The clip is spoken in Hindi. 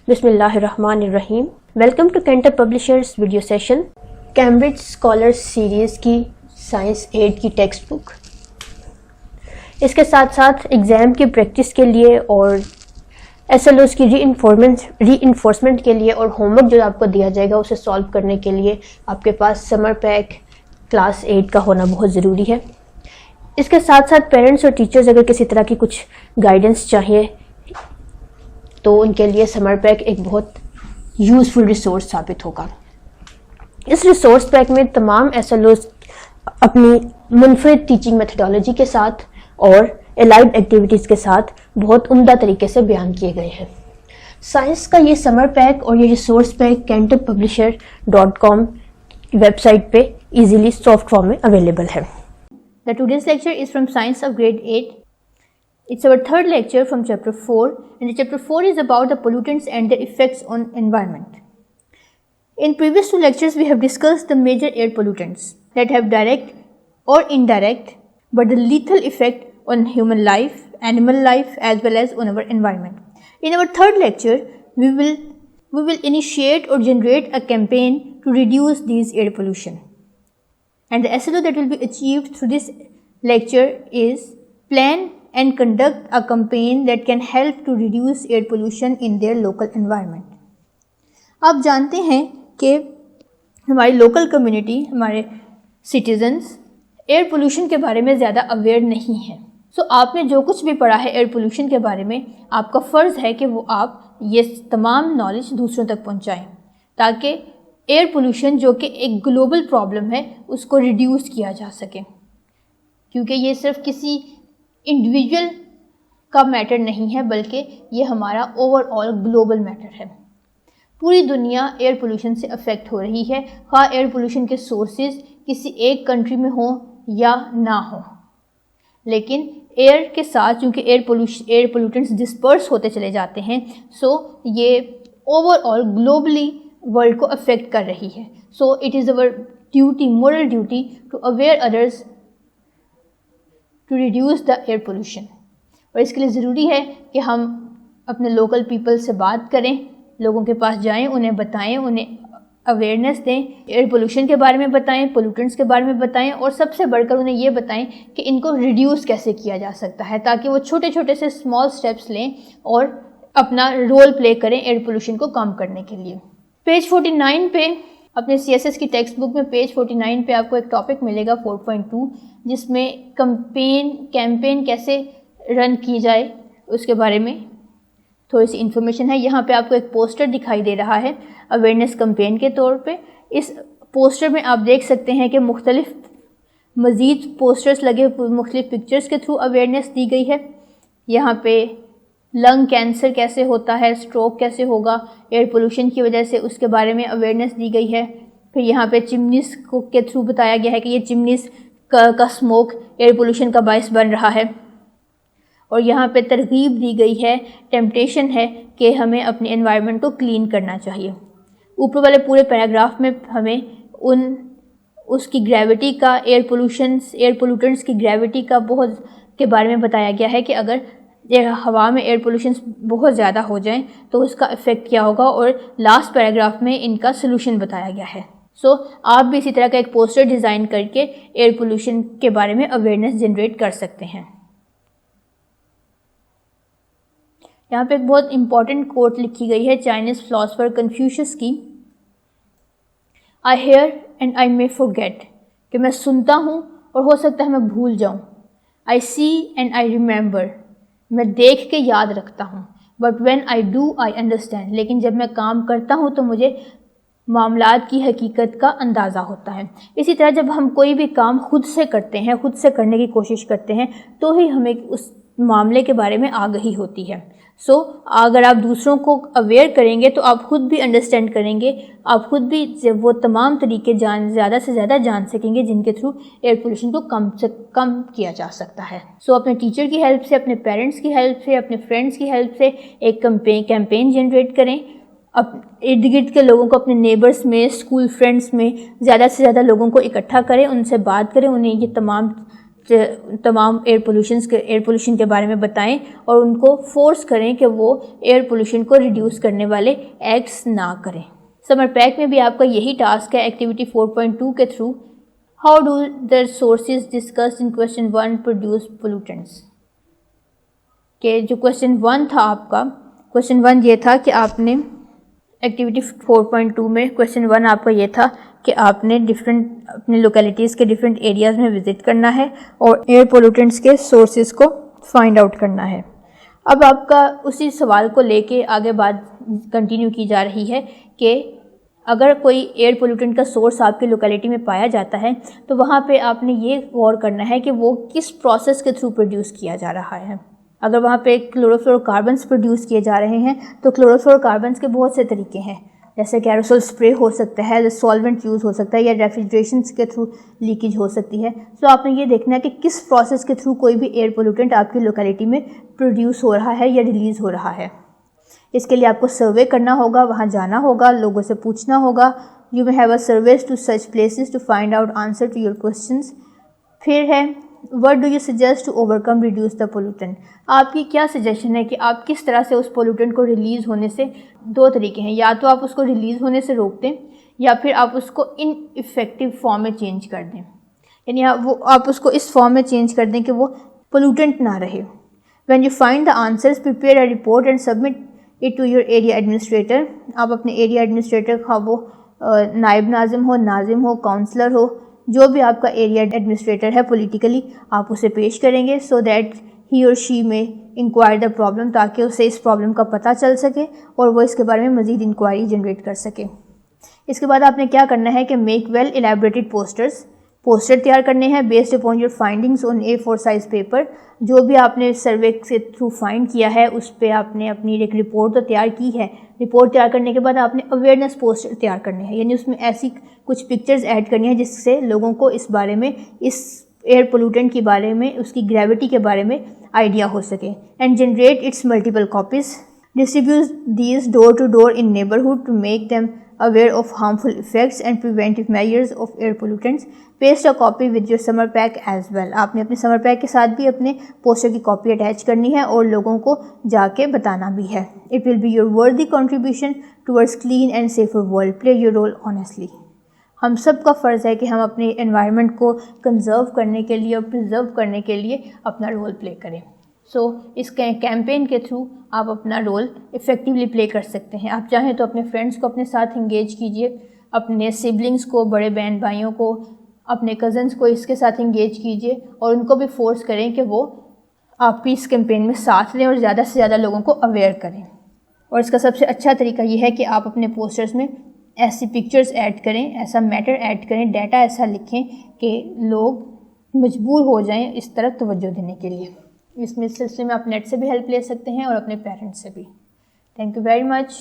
बिस्मिल्लाहिर्रहमानिर्रहीम। Welcome to Cantor publishers video session. Cambridge scholar series की साइंस 8 की टेक्स्ट बुक, इसके साथ साथ एग्ज़ाम की प्रैक्टिस के लिए और SLOs की रीइंफोर्समेंट के लिए और होमवर्क जो आपको दिया जाएगा उसे सॉल्व करने के लिए आपके पास समर पैक क्लास 8 का होना बहुत ज़रूरी है। इसके साथ साथ पेरेंट्स और टीचर्स अगर किसी तरह की कुछ गाइडेंस चाहिए तो उनके लिए समर पैक एक बहुत यूज़फुल रिसोर्स साबित होगा। इस रिसोर्स पैक में तमाम SLOs अपनी मुनफरिद टीचिंग मेथडोलॉजी के साथ और एलाइड एक्टिविटीज़ के साथ बहुत उम्दा तरीके से बयान किए गए हैं। साइंस का ये समर पैक और ये रिसोर्स पैक cantorpublisher.com वेबसाइट पे इजीली सॉफ्ट फॉर्म में अवेलेबल है। The today's lecture is from Science of Grade 8. It's our third lecture from Chapter 4, and the Chapter 4 is about the pollutants and their effects on environment. In previous two lectures, we have discussed the major air pollutants that have direct or indirect but the lethal effect on human life, animal life as well as on our environment. In our third lecture, we will initiate or generate a campaign to reduce these air pollution. And the SLO that will be achieved through this lecture is plan and conduct a campaign that can help to reduce air pollution in their local environment. आप जानते हैं कि हमारी लोकल कम्युनिटी, हमारे सिटीजन्स एयर पोल्यूशन के बारे में ज़्यादा अवेयर नहीं है। सो आपने जो कुछ भी पढ़ा है एयर पोल्यूशन के बारे में, आपका फ़र्ज़ है कि वो आप ये तमाम नॉलेज दूसरों तक पहुंचाएं ताकि एयर पोल्यूशन जो कि एक ग्लोबल प्रॉब्लम है उसको रिड्यूस किया जा सके, क्योंकि ये सिर्फ किसी इंडिविजुअल का मैटर नहीं है बल्कि ये हमारा ओवरऑल ग्लोबल मैटर है। पूरी दुनिया एयर पोल्यूशन से अफेक्ट हो रही है, ख़ाह एयर पोल्यूशन के सोर्सेज किसी एक कंट्री में हो या ना हो, लेकिन एयर के साथ चूँकि एयर पोल्यूटेंट्स डिस्पर्स होते चले जाते हैं, सो ये ओवरऑल ग्लोबली वर्ल्ड को अफेक्ट कर रही है। So it is our duty, moral duty to aware others to reduce the air pollution. और इसके लिए ज़रूरी है कि हम अपने लोकल पीपल से बात करें, लोगों के पास जाएं, उन्हें बताएं, उन्हें अवेयरनेस दें, एयर पोल्यूशन के बारे में बताएं, पोल्यूटेंट्स के बारे में बताएं और सबसे बढ़कर उन्हें ये बताएं कि इनको रिड्यूस कैसे किया जा सकता है ताकि वो छोटे छोटे से स्मॉल स्टेप्स लें और अपना रोल प्ले करें एयर पोल्यूशन को कम करने के लिए। पेज 49 पे अपने CSS की टेक्स्ट बुक में पेज 49 पे आपको एक टॉपिक मिलेगा 4.2 जिसमें कैंपेन कैसे रन की जाए उसके बारे में थोड़ी सी इन्फॉर्मेशन है। यहाँ पे आपको एक पोस्टर दिखाई दे रहा है अवेयरनेस कैंपेन के तौर पे। इस पोस्टर में आप देख सकते हैं कि मुख्तलिफ मज़ीद पोस्टर्स लगे, मुख्तलिफ पिक्चर्स के थ्रू अवेयरनेस दी गई है। यहाँ पे लंग कैंसर कैसे होता है, स्ट्रोक कैसे होगा एयर पोल्यूशन की वजह से, उसके बारे में अवेयरनेस दी गई है। फिर यहाँ पे चिमनीज़ के थ्रू बताया गया है कि ये चिमनीज़ का स्मोक एयर पोल्यूशन का बायस बन रहा है। और यहाँ पे तरगीब दी गई है, टेम्पटेशन है कि हमें अपने एनवायरनमेंट को क्लीन करना चाहिए। ऊपर वाले पूरे पैराग्राफ में हमें उसकी ग्रेविटी का, एयर पोल्यूटेंट्स की ग्रेविटी का बहुत के बारे में बताया गया है कि अगर हवा में एयर पोल्यूशन बहुत ज़्यादा हो जाए तो उसका इफ़ेक्ट क्या होगा, और लास्ट पैराग्राफ में इनका सोल्यूशन बताया गया है। सो आप भी इसी तरह का एक पोस्टर डिज़ाइन करके एयर पोल्यूशन के बारे में अवेयरनेस जनरेट कर सकते हैं। यहाँ पे एक बहुत इंपॉर्टेंट कोट लिखी गई है चाइनीज़ फिलोसोफर कन्फ्यूशियस की, I hear and I may forget, कि मैं सुनता हूँ और हो सकता है मैं भूल जाऊँ। आई सी एंड आई रिमेंबर, मैं देख के याद रखता हूँ। But when I do I understand, लेकिन जब मैं काम करता हूँ तो मुझे मामलात की हकीकत का अंदाज़ा होता है। इसी तरह जब हम कोई भी काम खुद से करते हैं, खुद से करने की कोशिश करते हैं, तो ही हमें उस मामले के बारे में आगाही होती है। सो अगर आप दूसरों को अवेयर करेंगे तो आप खुद भी अंडरस्टैंड करेंगे, आप खुद भी वो तमाम तरीके ज़्यादा से ज़्यादा जान सकेंगे जिनके थ्रू एयर पोल्यूशन को कम से कम किया जा सकता है। सो अपने टीचर की हेल्प से, अपने पेरेंट्स की हेल्प से, अपने फ्रेंड्स की हेल्प से एक कैंपेन जनरेट करें। अब इर्द गिर्द के लोगों को, अपने नेबर्स में, स्कूल फ्रेंड्स में ज़्यादा से ज़्यादा लोगों को इकट्ठा करें, उनसे बात करें, उन्हें ये तमाम तमाम एयर पोल्यूशन के बारे में बताएं और उनको फोर्स करें कि वो एयर पोल्यूशन को रिड्यूस करने वाले एक्ट्स ना करें। समर पैक में भी आपका यही टास्क है। एक्टिविटी 4.2 के through how do the sources discussed in question 1 produce pollutants के जो क्वेश्चन 1 था आपका, क्वेश्चन 1 ये था कि आपने एक्टिविटी 4.2 में क्वेश्चन 1 आपका ये था कि आपने अपने लोकेलिटीज़ के डिफरेंट एरियाज़ में विज़िट करना है और एयर पोल्यूटेंट्स के सोर्सेज को फाइंड आउट करना है। अब आपका उसी सवाल को लेके आगे बात कंटिन्यू की जा रही है कि अगर कोई एयर पोल्यूटेंट का सोर्स आपकी लोकेलिटी में पाया जाता है तो वहाँ पे आपने ये गौर करना है कि वो किस प्रोसेस के थ्रू प्रोड्यूस किया जा रहा है। अगर वहाँ पे क्लोरोफ्लोरोकार्बन्स प्रोड्यूस किए जा रहे हैं तो क्लोरोफ्लोरोकार्बन्स के बहुत से तरीके हैं, जैसे कि एरोसोल स्प्रे हो सकता है, सॉल्वेंट यूज़ हो सकता है या रेफ्रिजरेशन के थ्रू लीकेज हो सकती है। सो आपने ये देखना है कि किस प्रोसेस के थ्रू कोई भी एयर पोल्यूटेंट आपकी लोकेलिटी में प्रोड्यूस हो रहा है या रिलीज़ हो रहा है। इसके लिए आपको सर्वे करना होगा, वहाँ जाना होगा, लोगों से पूछना होगा। You may have a surveys to such places to find out answer to your questions. फिर है what do you suggest to overcome reduce the pollutant. आपकी क्या सजेशन है कि आप किस तरह से उस पोल्यूटेंट को रिलीज़ होने से, दो तरीके हैं, या तो आप उसको रिलीज़ होने से रोक दें या फिर आप उसको इनइफेक्टिव फॉर्म में चेंज कर दें, यानी आप उसको इस फॉर्म में चेंज कर दें कि वो पोल्यूटेंट ना रहे। When you find the answers prepare a report and submit it to your area administrator. आप अपने एरिया एडमिनिस्ट्रेटर का वो नायब नाजिम हो, नाजिम हो, काउंसलर हो, जो भी आपका एरिया एडमिनिस्ट्रेटर है पॉलिटिकली, आप उसे पेश करेंगे सो दैट ही और शी में इंक्वायर द प्रॉब्लम, ताकि उसे इस प्रॉब्लम का पता चल सके और वो इसके बारे में मज़ीद इंक्वायरी जनरेट कर सके। इसके बाद आपने क्या करना है कि मेक वेल एलैबोरेटेड पोस्टर तैयार करने हैं based upon your findings on A4 size paper. जो भी आपने सर्वे से थ्रू फाइंड किया है उस पर आपने अपनी एक रिपोर्ट तो तैयार की है। रिपोर्ट तैयार करने के बाद आपने अवेयरनेस पोस्टर तैयार करने हैं, यानी उसमें ऐसी कुछ पिक्चर्स ऐड करनी है जिससे लोगों को इस बारे में, इस एयर पोल्यूटेंट के बारे में, उसकी ग्रेविटी के बारे में आइडिया हो सके। And generate its multiple copies, distribute these door to door in neighbourhood to make them aware of harmful effects and preventive measures of air pollutants. Paste a copy with your summer pack as well. आपने अपने समर पैक के साथ भी अपने पोस्टर की कॉपी अटैच करनी है और लोगों को जाके बताना भी है। It will be your worthy contribution towards clean and safer world. Play your role honestly. हम सब का फ़र्ज़ है कि हम अपने एनवायरनमेंट को कंजर्व करने के लिए और प्रिजर्व करने के लिए अपना रोल प्ले करें। इस कैंपेन के थ्रू आप अपना रोल इफ़ेक्टिवली प्ले कर सकते हैं। आप चाहें तो अपने फ्रेंड्स को अपने साथ इंगेज कीजिए, अपने सिबलिंग्स को, बड़े बहन भाइयों को, अपने कज़न्स को इसके साथ इंगेज कीजिए और उनको भी फोर्स करें कि वो आपकी इस कैंपेन में साथ लें और ज़्यादा से ज़्यादा लोगों को अवेयर करें। और इसका सबसे अच्छा तरीका ये है कि आप अपने पोस्टर्स में ऐसी पिक्चर्स ऐड करें, ऐसा मैटर ऐड करें, डाटा ऐसा लिखें कि लोग मजबूर हो जाएं इस तरफ तवज्जो देने के लिए। इसमें सिलसिले में आप नेट से भी हेल्प ले सकते हैं और अपने पेरेंट्स से भी। Thank you very much.